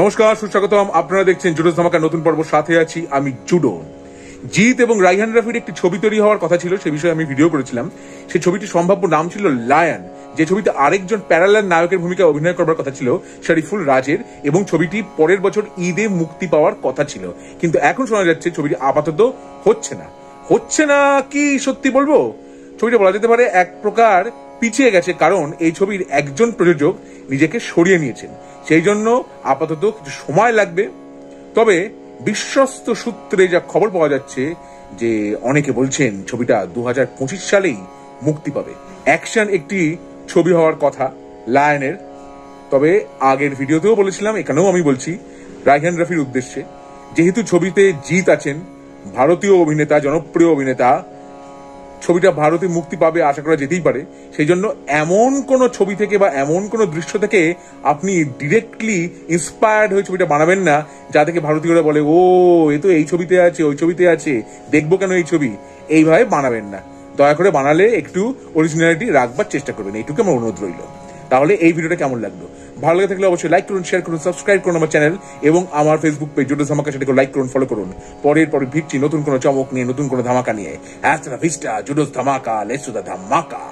নমস্কার, সুস্বাগতম। আপনারা দেখছেন জুডোস ধামাকা নতুন পর্ব। সাথে আছি আমি জুডো। জিৎ এবং রাইহান রাফির একটি ছবি তৈরি হওয়ার কথা ছিল, সে বিষয়ে আমি ভিডিও করেছিলাম। সেই ছবিটির সম্ভাব্য নাম ছিল লায়ন, যে ছবিতে আরেকজন প্যারালাল নায়কের ভূমিকায় অভিনয় করবার কথা ছিল শরীফুল রাজের, এবং ছবিটি পরের বছর ঈদে মুক্তি পাওয়ার কথা ছিল। কিন্তু এখন শোনা যাচ্ছে ছবিটি আপাতত হচ্ছে না কি সত্যি বলবো, ছবিটা বলা যেতে পারে এক প্রকার পিছিয়ে গেছে, কারণ এই ছবির একজন প্রযোজক নিজেকে সরিয়ে নিয়েছেন। সেই জন্য আপাতত কিছু সময় লাগবে। তবে বিশ্বস্ত সূত্রে যা খবর পাওয়া যাচ্ছে যে অনেকে বলছেন ছবিটা 2025 সালেই মুক্তি পাবে। অ্যাকশন একটি ছবি হওয়ার কথা লায়নের। তবে আগের ভিডিওতেও বলেছিলাম, এখানেও আমি বলছি, রাইহান রাফির উদ্দেশ্যে, যেহেতু ছবিতে জিৎ আছেন, ভারতীয় অভিনেতা, জনপ্রিয় অভিনেতা, ছবিটা ভারতে মুক্তি পাবে আশা করা যেতেই পারে। সেই জন্য এমন কোন ছবি থেকে বা এমন কোন দৃশ্য থেকে আপনি ডিরেক্টলি ইন্সপায়ার্ড হয়ে ছবিটা বানাবেন না, যা থেকে ভারতীয়রা বলে ও এ তো এই ছবিতে আছে, ওই ছবিতে আছে, দেখবো কেন এই ছবি। এইভাবে বানাবেন না, দয়া করে বানালে একটু অরিজিনালিটি রাখবার চেষ্টা করবেন, এইটুকু আমার অনুরোধ রইল। তাহলে এই ভিডিওটা কেমন লাগলো? ভালো লাগে থাকলে অবশ্যই লাইক করুন, শেয়ার করুন, সাবস্ক্রাইব করুন আমার চ্যানেল এবং আমার ফেসবুক পেজ জুডোস ধামাকা, সেটাকে লাইক করুন, ফলো করুন। পরে ভিড়ছি নতুন কোনো চমক নিয়ে, নতুন কোনো ধামাকা নিয়ে। হ্যাঁ, জুডোস ধামাকা, লেটস ডু দ্য ধামাকা।